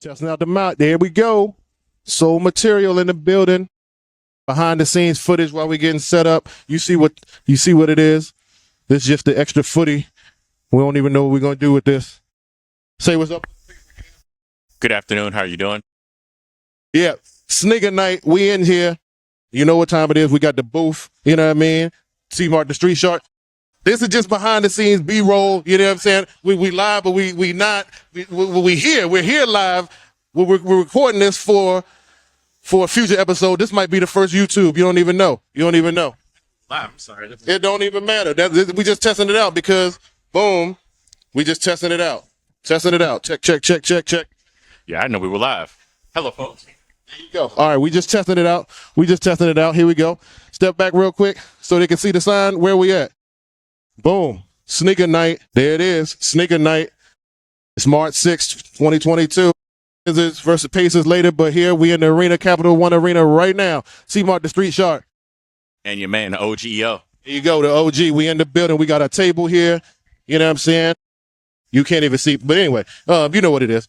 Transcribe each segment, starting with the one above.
Testing out the mount. There we go. Soul Material in the building. Behind the scenes footage while we're getting set up. You see what it is. This is just the extra footy. We don't even know what we're gonna do with this. Say what's up. Good afternoon. How are you doing? Yeah, Sneaker Night. We in here. You know what time it is. We got the booth. You know what I mean? C-Mark, the Street Shark. This is just behind the scenes B-roll. You know what I'm saying? We live, but we not. We here. We're here live. We're recording this for a future episode. This might be the first YouTube. You don't even know. Live. I'm sorry. It don't even matter. We just testing it out because, boom, we just testing it out. Testing it out. Check. Yeah, I know we were live. Hello, folks. There you go. All right, we just testing it out. Here we go. Step back real quick so they can see the sign. Where we at? Boom. Sneaker Night. There it is. Sneaker Night. It's March 6th, 2022. Wizards versus Pacers later, but here we in the arena, Capital One Arena right now. C-Mark, the Street Shark. And your man, the OGEO. There you go, the OG. We in the building. We got a table here. You know what I'm saying? You can't even see. But anyway, you know what it is.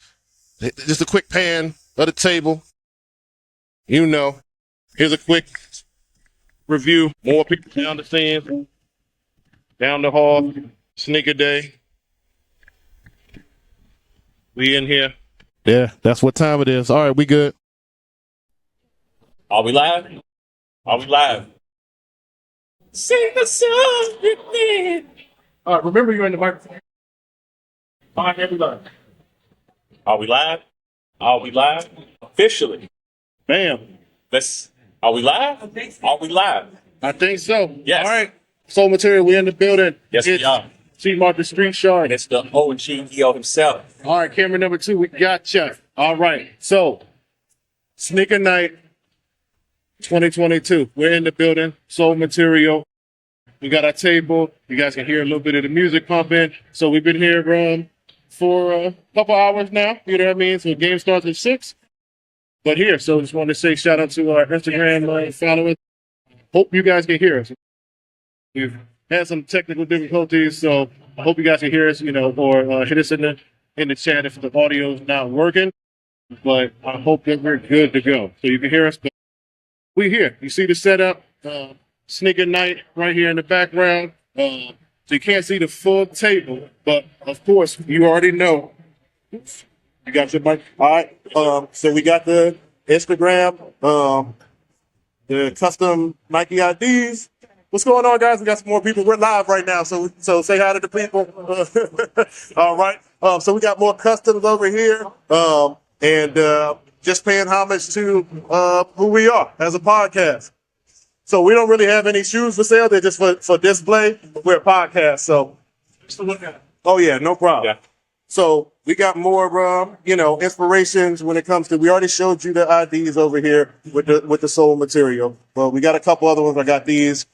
Just a quick pan of the table. You know. Here's a quick review. More people down the scenes. Down the hall. Sneaker Day. We in here. Yeah, that's what time it is. All right, we good. Are we live? Sing the song with me. All right, remember you're in the microphone. Fine, everybody. Are we live? Officially. Bam. Are we live? I think so. Yes. All right. Soul Material, we in the building. Yes, we are. C-Mark, the Street Shark. And it's the OGEO himself. All right, camera number 2, we got you. All right, so Sneaker Night 2022. We're in the building. Soul Material. We got our table. You guys can hear a little bit of the music pumping. So we've been here for a couple hours now. You know what I mean? So the game starts at 6. But here, so just wanted to say shout out to our Instagram followers. Hope you guys can hear us. We've had some technical difficulties, so I hope you guys can hear us, or hit us in the chat if the audio is not working. But I hope that we're good to go. So you can hear us. But we're here. You see the setup. Sneaker Night right here in the background. So you can't see the full table, but of course you already know. You got your mic. All right. So we got the Instagram, the custom Nike IDs. What's going on, guys? We got some more people. We're live right now, so say hi to the people. All right. So we got more customs over here, and just paying homage to who we are as a podcast. So we don't really have any shoes for sale. They're just for display. We're a podcast, so just to look at. Oh yeah, no problem. Yeah. So we got more, inspirations when it comes to. We already showed you the IDs over here with the Soul Material. Well, we got a couple other ones. I got these.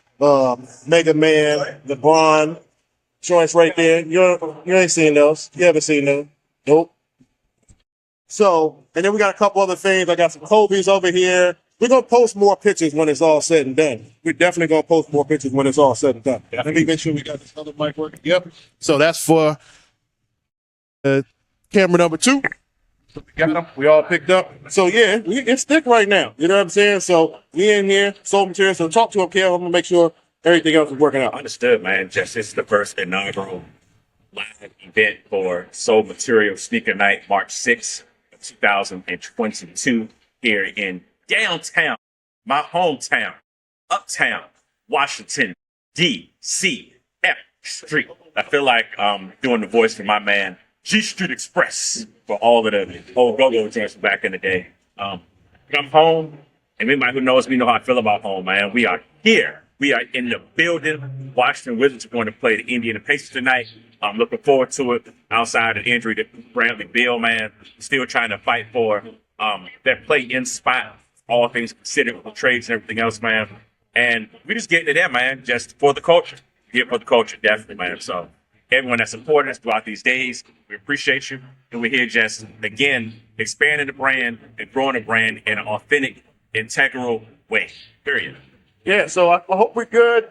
Mega Man, LeBron, joints right there. You ain't seen those. You haven't seen those. Nope. So, and then we got a couple other things. I got some Kobe's over here. We're going to post more pictures when it's all said and done. We're definitely going to post more pictures when it's all said and done. Let me make sure we got this other mic working. Yep. So that's for camera number 2. So we got them. We all picked up. So yeah, it's thick right now. You know what I'm saying? So we in here, Soul Material. So talk to him, Kel. I'm gonna make sure everything else is working out. Understood, man. Just it's the first inaugural live event for Soul Material Sneaker Night, March 6th, 2022, here in downtown, my hometown, Uptown, Washington, D.C., F Street. I feel like doing the voice for my man, G Street Express, for all of the old go-go joints back in the day. Come home, and anybody who knows me know how I feel about home, man. We are here. We are in the building. Washington Wizards are going to play the Indiana Pacers tonight. I'm looking forward to it. Outside of the injury to Bradley Beal, man, still trying to fight for that play-in spot, all things considered, with trades and everything else, man. And we just getting it in, man, just for the culture. Here for the culture, definitely, man. So everyone that supported us throughout these days, we appreciate you. And we're here just, again, expanding the brand and growing the brand in an authentic, integral way, period. Yeah, so I hope we're good.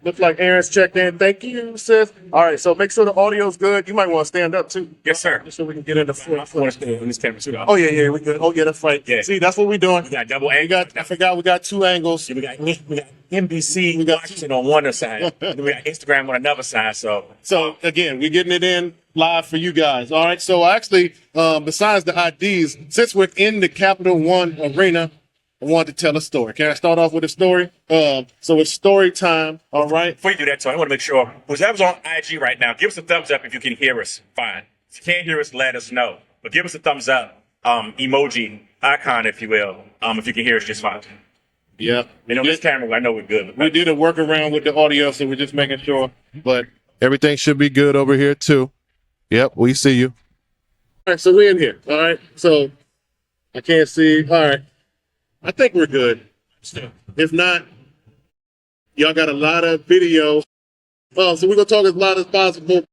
Looks like Aaron's checked in. Thank you, sis. All right, so make sure the audio's good. You might want to stand up too. Yes, sir. Just so we can get into full. In this camera too. Oh yeah, we good. Oh yeah, that's right. Yeah. See, that's what we're doing. We got double angle. I forgot we got two angles. We got NBC watching on one side. Then we got Instagram on another side. So again, we're getting it in live for you guys. All right. So actually, besides the IDs, since we're in the Capital One Arena, I wanted to tell a story. Can I start off with a story? So it's story time. All right. before you do that, so I want to make sure whoever's on IG right now, give us a thumbs up if you can hear us. Fine. If you can't hear us, let us know. But give us a thumbs up, emoji icon, if you will. If you can hear us, just fine. Yeah. And on this camera, I know we're good. We did a workaround with the audio, so we're just making sure. But everything should be good over here too. Yep, we see you. All right, so we're in here. All right. So I can't see. All right. I think we're good. If not, y'all got a lot of video. So we're gonna talk as loud as possible.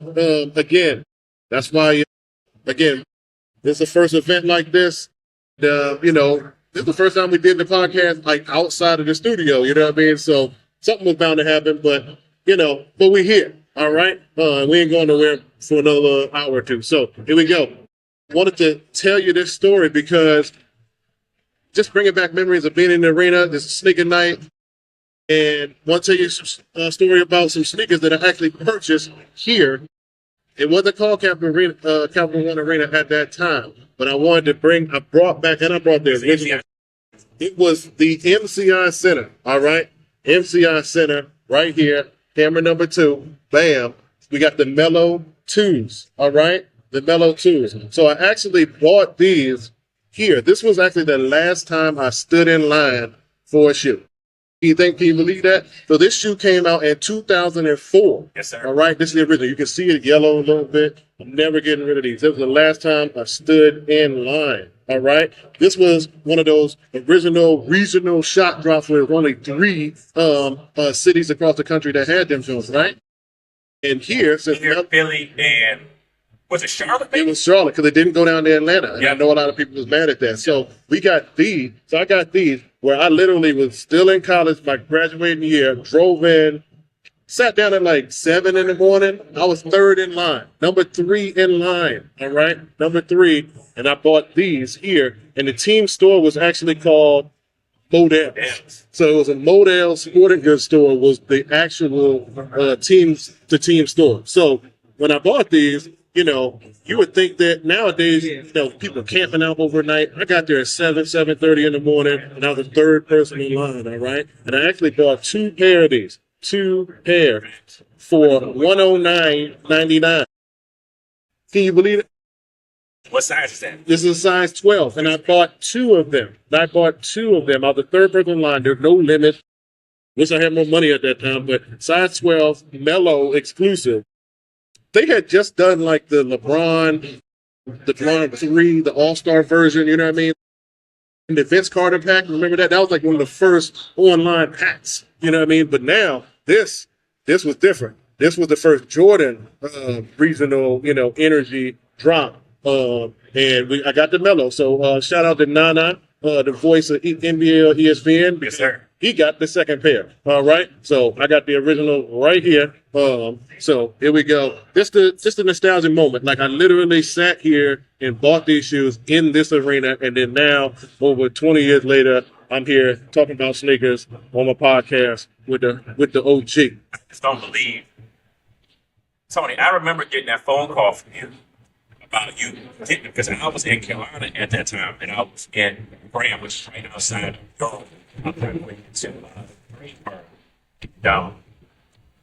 Again, that's why. Again, this is the first event like this. This is the first time we did the podcast like outside of the studio. You know what I mean? So something was bound to happen, but we're here. All right. We ain't going nowhere for another hour or two. So here we go. Wanted to tell you this story because just bringing back memories of being in the arena. This is sneaker night. And I want to tell you a story about some sneakers that I actually purchased here. It wasn't called Capital One Arena at that time, but I brought the original. It was the MCI Center, all right? MCI Center right here, camera number 2, bam. We got the Mellow 2s, all right? The Mellow 2s. So I actually bought these here. This was actually the last time I stood in line for a shoe. Can you believe that? So this shoe came out in 2004. Yes, sir. All right, this is the original. You can see it yellow a little bit. I'm never getting rid of these. This was the last time I stood in line. All right, this was one of those original regional shot drops where there were only 3 cities across the country that had them shoes, right? And here, since Philly and was it Charlotte? it was Charlotte because it didn't go down to Atlanta. And I know a lot of people was mad at that. So we got these. So I got these where I literally was still in college, my graduating year, drove in, sat down at like 7 in the morning. I was 3rd in line, number 3 in line. All right, number 3. And I bought these here. And the team store was actually called Model. So it was a Model sporting goods store was the actual team store. So when I bought these, you would think that nowadays, people are camping out overnight. I got there at 7:30 in the morning, and I was the 3rd person in line, all right? And I actually bought 2 pair of these, 2 pair for $109.99. Can you believe it? What size is that? This is a size 12, and I bought 2 of them. I was the 3rd person in line. There's no limit. Wish I had more money at that time, but size 12, Mellow exclusive. They had just done like the LeBron 3, the All-Star version, you know what I mean? And the Vince Carter pack, remember that? That was like one of the first online packs, you know what I mean? But now this was different. This was the first Jordan regional, energy drop. And I got the Mellow. So shout out to Nana, the voice of NBA or ESPN. Yes, sir. He got the 2nd pair. All right. So I got the original right here. So here we go. Just a nostalgic moment. Like I literally sat here and bought these shoes in this arena. And then now, over 20 years later, I'm here talking about sneakers on my podcast with the OG. I just don't believe. Tony, I remember getting that phone call from you about you because I was in Carolina at that time and I was in Graham, which is right outside of Durham. I'm graduating to Greensboro.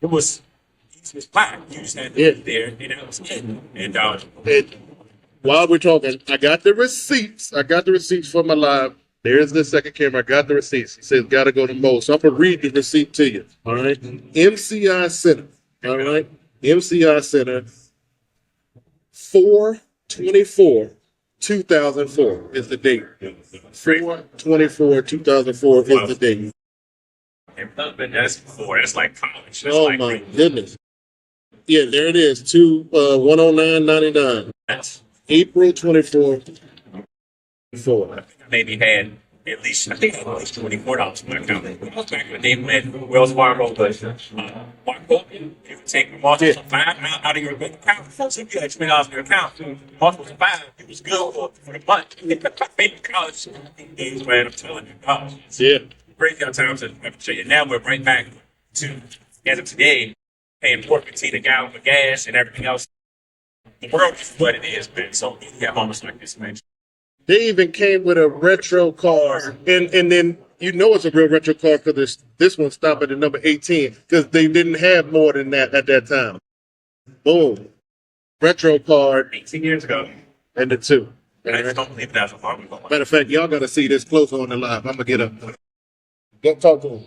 It was fine. You just had to be there, and that was it. And while we're talking, I got the receipts. For my live. There's the second camera. I got the receipts. It says gotta go to Mo. So I'm gonna read the receipt to you. All right. MCI Center. All right. MCI Center. 4/24/2004 is the date. 4/24/2004 is the date. That's before. That's like college. That's Oh my goodness. Yeah, there it is. 109.99. That's April 24th. I maybe had at least, I think at least $24 for my account. I was back in the day when Wells Fargo was Mark Hogan. You would take multiples of 5 out of your bank account. So if you had $20 in your account, multiples of 5, it was good for the month. Maybe college days, man, I'm telling you. Yeah. Great times have changed. Now we're right back to, as of today, paying $4.15 a gallon for gas and everything else. The world is what it is, man. So you have moments like this, man. They even came with a retro card, and then you know it's a real retro card because this one stopped at the number 18 because they didn't have more than that at that time. Boom, retro card, 18 years ago. and the 2. And I just don't believe that's a problem. Matter of fact, y'all got to see this close on the live. I'm gonna get up. Go talk to him.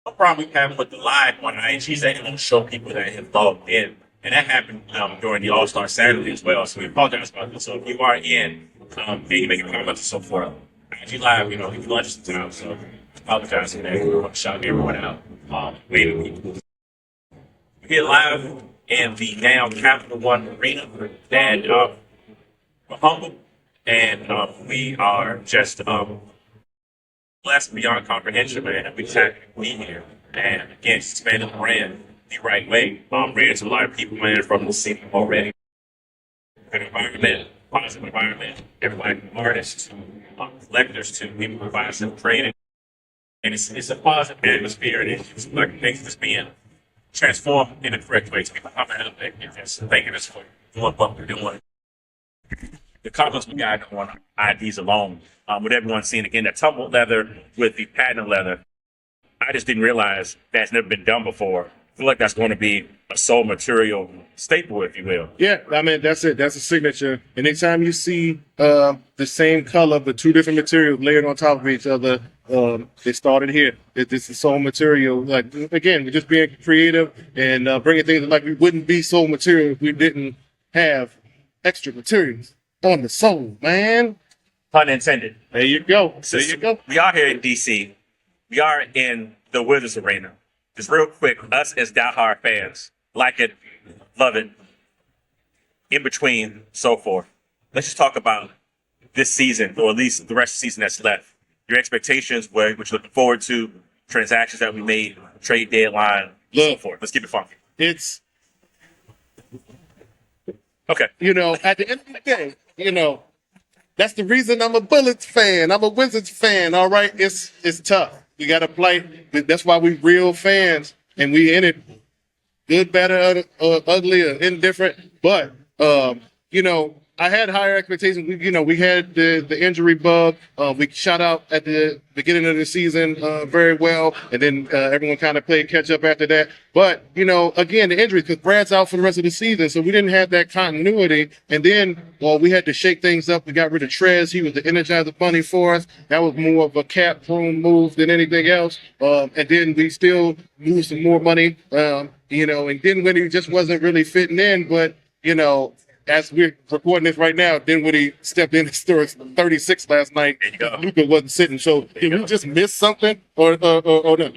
No problem we have with the live on IG is that they don't show people that have logged in. And that happened during the All-Star Saturday as well. So we apologize about this. So if you are in, and you make a comment and so forth, IG Live, you know, you lunch sometimes. So apologize for that. We want to shout everyone out. Waiting people. We're live in the now Capital One Arena. And we're humble. And we are just blessed beyond comprehension, man. We just happy to be here. And again, expanding the brand the right way. Ran to a lot of people, man, from the city already. An environment, positive environment. Everybody from artists to collectors to people who provide some training. And it's a positive atmosphere, and it's like things just being transformed in the correct way. To people coming out and just thanking us for doing what we're doing. The compliments we got on IDs alone, with everyone seeing again that tumbled leather with the patent leather. I just didn't realize that's never been done before. I feel like that's going to be a soul material staple, if you will. Yeah, I mean, that's it. That's a signature. And anytime you see the same color but 2 different materials layered on top of each other, they started here. This is soul material. Like, again, we're just being creative and bringing things like we wouldn't be soul material if we didn't have extra materials on the soul, man. Pun intended. There you go. There you go. We are here in DC. We are in the Wizards Arena. Just real quick, us as diehard fans, like it, love it, in between, so forth. Let's just talk about this season, or at least the rest of the season that's left. Your expectations, what you're looking forward to, transactions that we made, trade deadline, so forth. Let's keep it funky. It's, okay. You know, at the end of the day, you know, that's the reason I'm a Bullets fan. I'm a Wizards fan. All right, it's tough. We got to play. That's why we real fans, and we in it, good, better, ugly, or indifferent. But you know, I had higher expectations. We had the injury bug. We shot out at the beginning of the season very well, and then everyone kind of played catch up after that. But again, the injury, because Brad's out for the rest of the season, so we didn't have that continuity. And then, we had to shake things up. We got rid of Trez. He was the Energizer Bunny for us. That was more of a cap room move than anything else. And then we still moved some more money. And Dinwiddie just wasn't really fitting in, but as we're recording this right now, Dinwiddie stepped in and scored 36 last night. There you go. Luka wasn't sitting. So did we just miss something or no?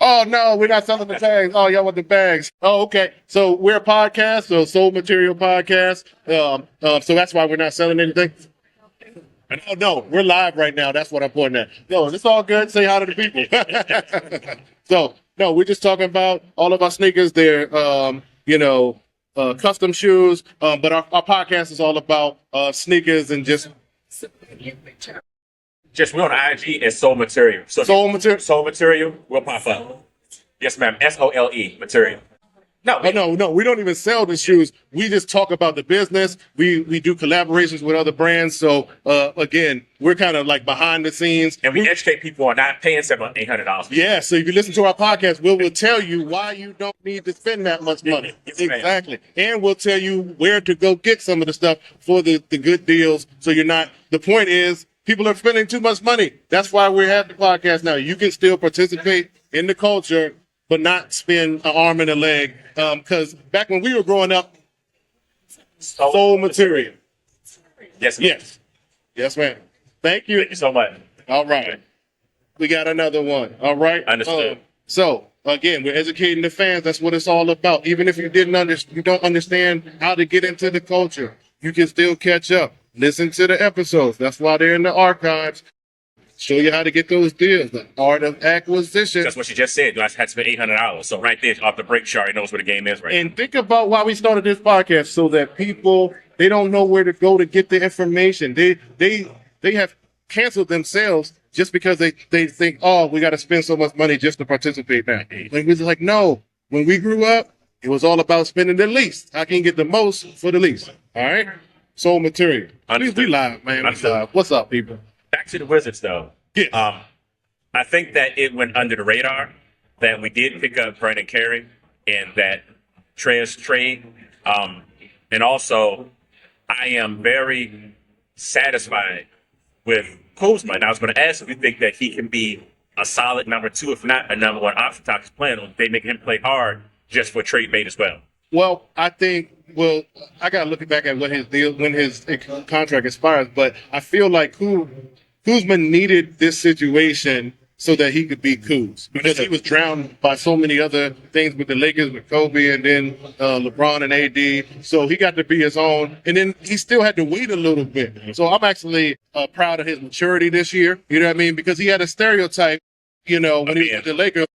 Oh no, we're not selling the bags. Oh, y'all want the bags? Oh, okay. So we're a podcast, so Soul Material Podcast. So that's why we're not selling anything. No, we're live right now. That's what I'm pointing at. No, it's all good. Say hi to the people. So. No, we're just talking about all of our sneakers. They're, custom shoes. But our podcast is all about sneakers and just we're on IG as Soul Material. So Soul Material. Soul Material will pop up. Yes, ma'am. SOLE Material. No, we don't even sell the shoes. We just talk about the business. We do collaborations with other brands. So again, we're kind of like behind the scenes. And we educate people on not paying $700-800. Yeah, so if you listen to our podcast, we'll tell you why you don't need to spend that much money. Yes, exactly. And we'll tell you where to go get some of the stuff for the good deals. So the point is, people are spending too much money. That's why we have the podcast now. You can still participate in the culture, but not spend an arm and a leg. Because back when we were growing up, Soul Material. Yes, ma'am. Yes, ma'am. Thank you. Thank you so much. All right. We got another one. All right. Understood. So again, we're educating the fans. That's what it's all about. Even if you don't understand how to get into the culture, you can still catch up. Listen to the episodes. That's why they're in the archives. Show you how to get those deals. The art of acquisition. That's what she just said. I had to spend $800. So right there, off the break, she already knows where the game is right And think about why we started this podcast, so that people, they don't know where to go to get the information. They have canceled themselves just because they think, oh, we got to spend so much money just to participate now. Like, it's like, no. When we grew up, it was all about spending the least. I can get the most for the least. All right? Soul material. We live, man. We live. What's up, people? Back to the Wizards, though. Yeah. I think that it went under the radar that we did pick up Brandon Carey in that Trez trade. And also, I am very satisfied with Kuzma. And I was going to ask if you think that he can be a solid number two, if not a number one option. Talks playing on. They make him play hard just for trade bait as well. Well, I think, I got to look back at what his deal, when his contract expires, but I feel like Kuzma needed this situation so that he could be Kuz, because he was drowned by so many other things with the Lakers, with Kobe, and then LeBron and AD. So he got to be his own, and then he still had to wait a little bit. So I'm actually proud of his maturity this year. You know what I mean? Because he had a stereotype, when he was with the Lakers.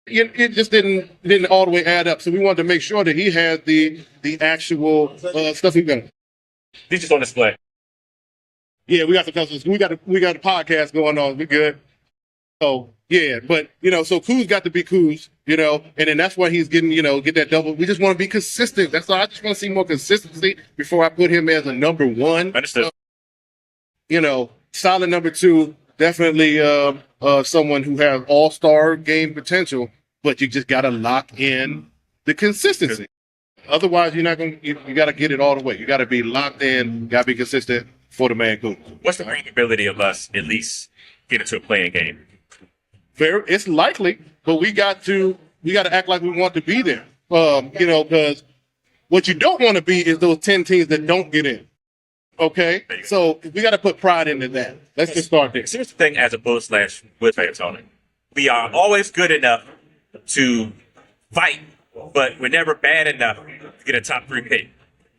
It just didn't all the way add up. So we wanted to make sure that he had the actual stuff he got. He's just on display. Yeah, we got the customers. We got a podcast going on. We good. So yeah, but so Kuz got to be Kuz, and then that's why he's getting, get that double. We just want to be consistent. That's all. I just want to see more consistency before I put him as a number one. Understood. Solid number two. Definitely someone who has all-star game potential, but you just got to lock in the consistency. Otherwise, you're not going to, you got to get it all the way. You got to be locked in, got to be consistent for the man Kuz. What's the probability of us at least get into a playing game? It's likely, but we got to act like we want to be there. Because what you don't want to be is those 10 teams that don't get in. Okay, so we got to put pride into that. Let's just start there. Here's the thing: as a Bulls/Wiz fan, Tony, we are always good enough to fight, but we're never bad enough to get a top 3 pick.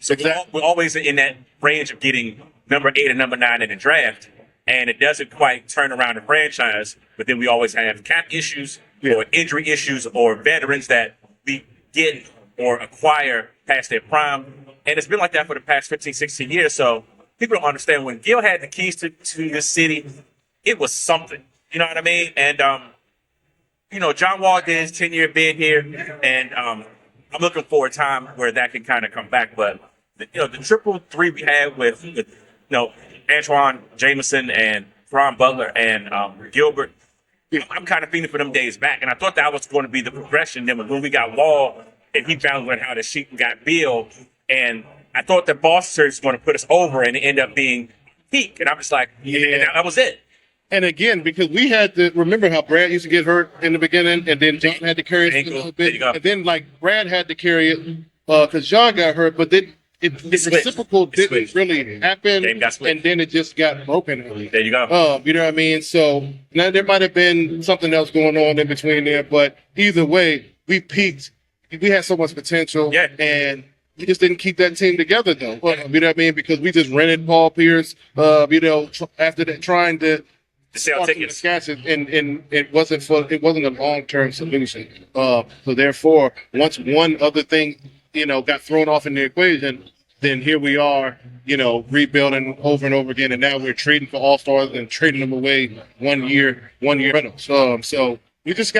So we're always in that range of getting number 8 and number 9 in the draft, and it doesn't quite turn around the franchise. But then we always have cap issues or injury issues or veterans that we get or acquire past their prime. And it's been like that for the past 15, 16 years. So people don't understand, when Gil had the keys to this city, it was something. You know what I mean? And, John Wall did his 10-year bid here. And I'm looking for a time where that can kind of come back. But, the triple three we had with Antoine Jameson and Ron Butler and Gilbert, I'm kind of feeling for them days back. And I thought that was going to be the progression. Then when we got Wall and he found out how the sheet got Bill, and I thought that Boston was going to put us over, and it ended up being peak. And I was like, and that was it. And again, because we had to remember how Brad used to get hurt in the beginning, and then John had to carry it a little bit. And then, Brad had to carry it because John got hurt, but then the reciprocal didn't really happen, and then it just got broken. There you go. You know what I mean? So now there might have been something else going on in between there, but either way, we peaked. We had so much potential, and we just didn't keep that team together, though. You know what I mean? Because we just rented Paul Pierce, after that, trying to sell tickets, and it wasn't a long-term solution. So therefore, once one other thing, got thrown off in the equation, then here we are, rebuilding over and over again, and now we're trading for all-stars and trading them away one year rentals. So we just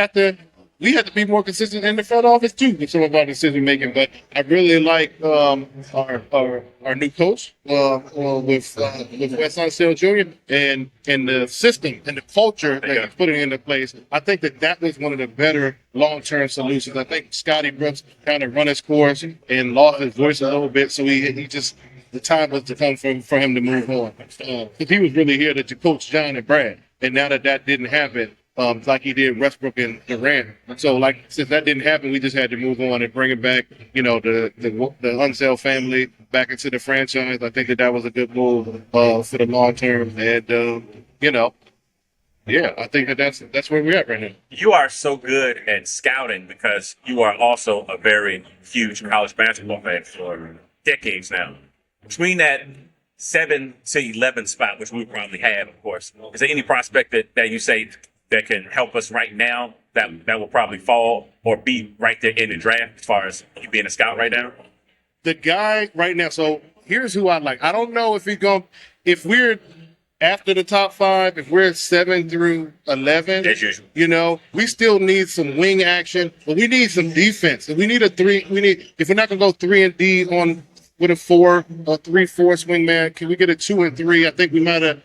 we had to be more consistent in the front office too with some of our decision making. But I really like our new coach with Wes Unseld Jr. and the system and the culture that he's putting into place. I think that was one of the better long-term solutions. I think Scotty Brooks kind of run his course and lost his voice a little bit, so he just, the time was to come for him to move on. Because he was really here to coach John and Brad, and now that didn't happen. Like he did Westbrook and Durant. So, since that didn't happen, we just had to move on and bring it back, the Unseld family back into the franchise. I think that was a good move for the long term. And, I think that's where we're at right now. You are so good at scouting because you are also a very huge college basketball fan for decades now. Between that 7 to 11 spot, which we probably have, of course. Is there any prospect that you say that can help us right now that will probably fall or be right there in the draft as far as you being a scout right now? The guy right now. So here's who I like. I don't know if we're after the top 5, if we're 7 through 11, As usual. we still need some wing action, but we need some defense. If we need a 3, if we're not gonna go 3 and D on with a 4 or 3/4 swingman, can we get a 2 and 3? I think we're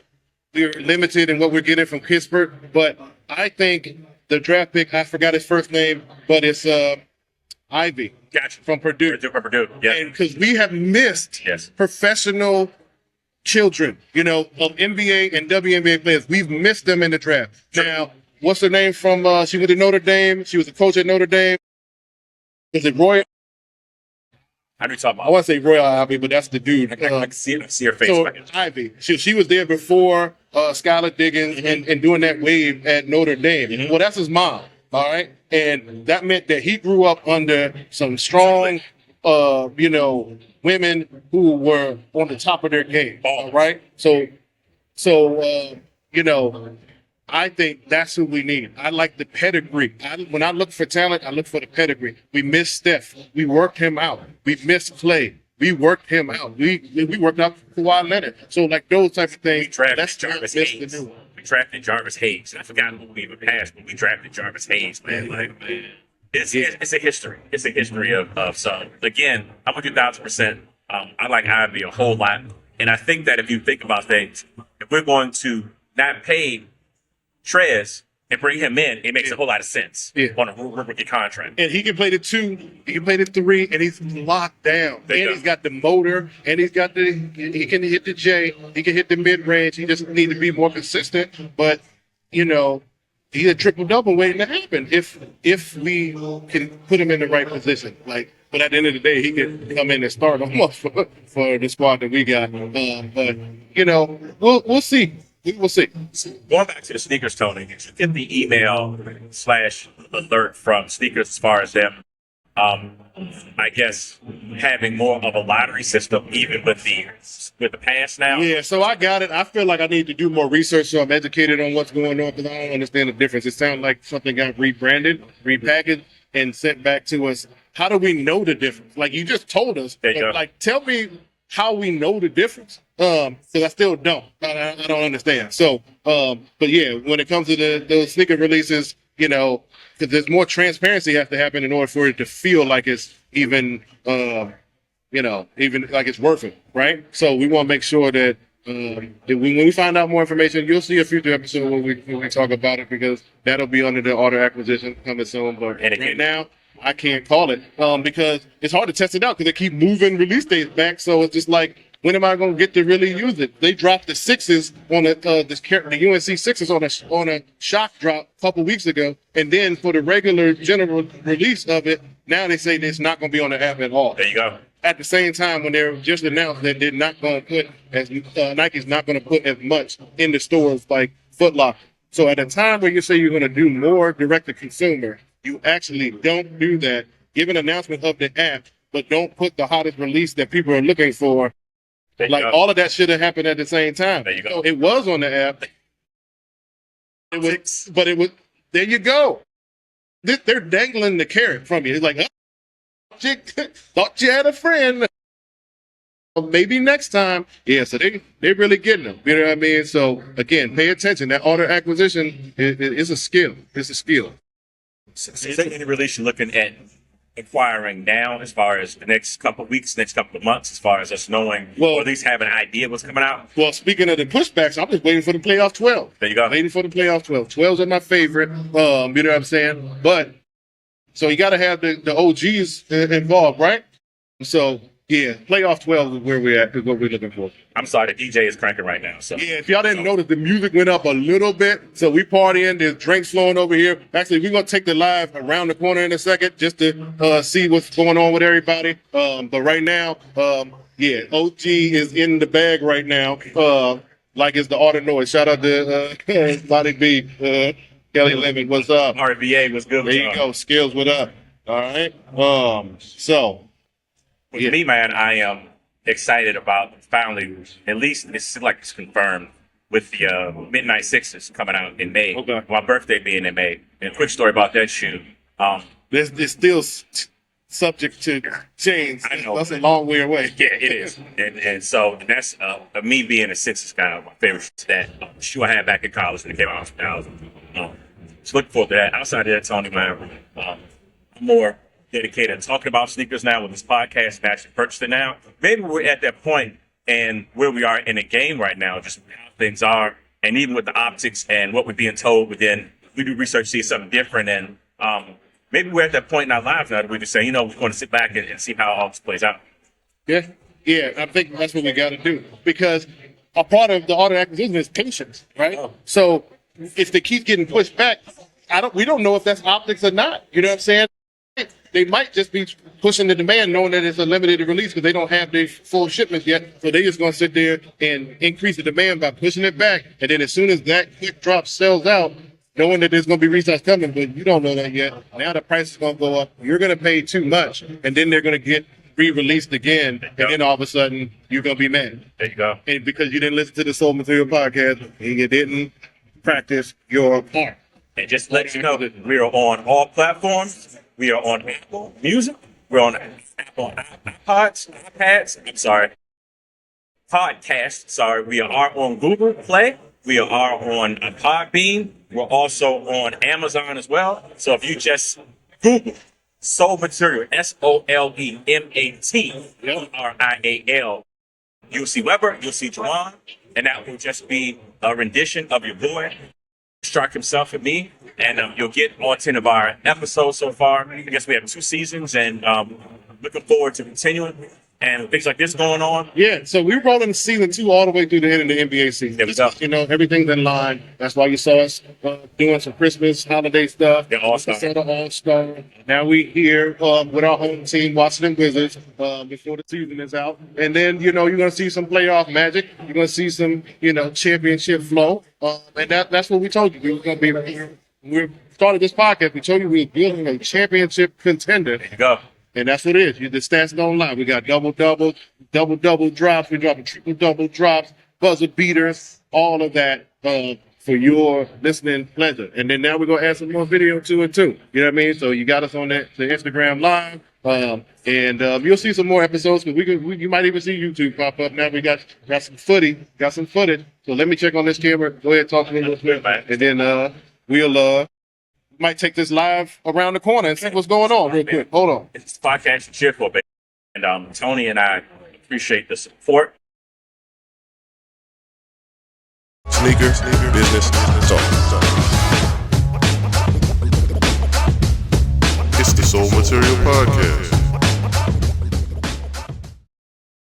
limited in what we're getting from Pittsburgh, but I think the draft pick, I forgot his first name, but it's Ivy. Gotcha. From Purdue. Purdue. Yeah. And because we have missed Yes. professional children, of NBA and WNBA players. We've missed them in the draft. Sure. Now, what's her name from, she went to Notre Dame. She was a coach at Notre Dame. Is it Roy? I know you're talking I about. want to say Roy Ivy, but that's the dude. I can see her face. So Ivy, she was there before Skylar Diggins and doing that wave at Notre Dame. Mhm. Well, that's his mom, all right? And that meant that he grew up under some strong, women who were on the top of their game, all right? So, I think that's who we need. I like the pedigree. When I look for talent, I look for the pedigree. We missed Steph. We worked him out. We missed Clay. We worked him out. We worked out Kawhi Leonard. So like those type of things. We drafted Let's not Jarvis miss Hayes. the new one. We drafted Jarvis Hayes. I forgot who we even passed, but we drafted Jarvis Hayes, man. Like, man, it's a history. It's a history of some. Again, I'm with you 1,000%. I like Ivy a whole lot. And I think that if you think about things, if we're going to not pay Trez and bring him in, it makes a whole lot of sense on a rookie contract. And he can play the 2, he can play the 3, and he's locked down. There you And go. he's got the motor, and he can hit the J, he can hit the mid range. He just needs to be more consistent. But he's a triple double waiting to happen if we can put him in the right position. But at the end of the day, he could come in and start almost for the squad that we got. But we'll see. We will see. Going back to the sneakers, Tony, did you get the email/alert from sneakers as far as them, I guess, having more of a lottery system even with the pass now? Yeah, so I got it. I feel like I need to do more research so I'm educated on what's going on because I don't understand the difference. It sounds like something got rebranded, repackaged, and sent back to us. How do we know the difference? Like you just told us. There you go. Like tell me how we know the difference. Because I still don't. I don't understand. So, but yeah, when it comes to those sneaker releases, because there's more transparency has to happen in order for it to feel like it's even like it's worth it, right? So we want to make sure that when we find out more information, you'll see a future episode when we talk about it because that'll be under the order acquisition coming soon. But right now, I can't call it because it's hard to test it out because they keep moving release dates back. So it's just like, when am I going to get to really use it? They dropped the 6s on the UNC 6s on a shock drop a couple weeks ago, and then for the regular general release of it, now they say it's not going to be on the app at all. There you go. At the same time, when they're just announced that they're not going to put Nike's not going to put as much in the stores like Foot Locker. So at a time where you say you're going to do more direct to consumer, you actually don't do that. Give an announcement of the app, but don't put the hottest release that people are looking for. Like all of that should have happened at the same time. There you go. So it was on the app. There you go. They're dangling the carrot from you. It's like, thought you had a friend. Maybe next time. Yeah, so they're really getting them. You know what I mean? So again, pay attention. That order acquisition is a skill. It's a skill. Is there any release you're looking at inquiring now as far as the next couple of weeks, next couple of months, as far as us knowing or at least have an idea what's coming out? Well, speaking of the pushbacks, I'm just waiting for the playoff 12. There you go. Waiting for the playoff 12. 12s are my favorite. You know what I'm saying? But so you got to have the OGs involved, right? So yeah, playoff 12 is where we're at, is what we're looking for. I'm sorry, the DJ is cranking right now. So yeah, if y'all didn't notice, the music went up a little bit. So we partying, there's drinks flowing over here. Actually, we're going to take the live around the corner in a second just to see what's going on with everybody. But right now, OG is in the bag right now. Like it's the Art of Noise. Shout out to Lonnie B, Kelly Lemon. What's up? RVA was good. There you go. Skills, what up? All right. So with me, man, I am excited about finally, at least it seems like it's confirmed with the Midnight Sixes coming out in May. Okay. My birthday being in May. And a quick story about that shoe. It's still subject to change. I know. That's a long way away. Yeah, it is. And so that's me being a Sixers guy, my favorite that shoe I had back in college when it came out in 2000. So looking forward to that. Outside of that, Tony, man, I'm more dedicated to talking about sneakers now with this podcast and actually purchasing now. Maybe we're at that point and where we are in the game right now, just how things are, and even with the optics and what we're being told within, we do research, see something different, and maybe we're at that point in our lives now that we're just saying, we're going to sit back and see how all this plays out. Yeah, I think that's what we got to do, because a part of the auto acquisition is patience, right? Oh. So if they keep getting pushed back, we don't know if that's optics or not. You know what I'm saying? They might just be pushing the demand, knowing that it's a limited release because they don't have their full shipments yet. So they're just going to sit there and increase the demand by pushing it back. And then as soon as that quick drop sells out, knowing that there's going to be restocks coming, but you don't know that yet. Now the price is going to go up. You're going to pay too much, and then they're going to get re-released again, and then all of a sudden you're going to be mad. There you go. And because you didn't listen to the Soul Material podcast and you didn't practice your part. And just let you know that we are on all platforms. We are on Apple Music. We're on Apple Podcast. Sorry. We are on Google Play. We are on Podbean. We're also on Amazon as well. So if you just Google Soul Material, SOLEMATERIAL, you'll see Weber, you'll see Juwan, and that will just be a rendition of your boy, Struck himself and me, and you'll get all 10 of our episodes so far. I guess we have 2 seasons, and looking forward to continuing. And things like this going on. Yeah, so we're rolling season 2 all the way through the end of the NBA season. There we go. Everything's in line. That's why you saw us doing some Christmas holiday stuff. Yeah, All-Star. All-Star. Now we here with our home team, Washington Wizards, before the season is out. And then, you're going to see some playoff magic. You're going to see some, championship flow. And that's what we told you. We were going to be. We started this podcast. We told you we were building a championship contender. There you go. And that's what it is. The stats don't lie. We got double drops. We dropping triple drops, buzzer beaters, all of that for your listening pleasure. And then now we're gonna add some more video to it too. You know what I mean? So you got us on the Instagram live, and you'll see some more episodes. Because you might even see YouTube pop up. Now we got some footage. So let me check on this camera. Go ahead, talk to me a little bit, and then we'll. Might take this live around the corner and see what's going on real quick. Hold on. It's a podcast to cheer for, baby. And Tony and I appreciate the support. Sneakers, business, talk. It's the Soul Material Podcast.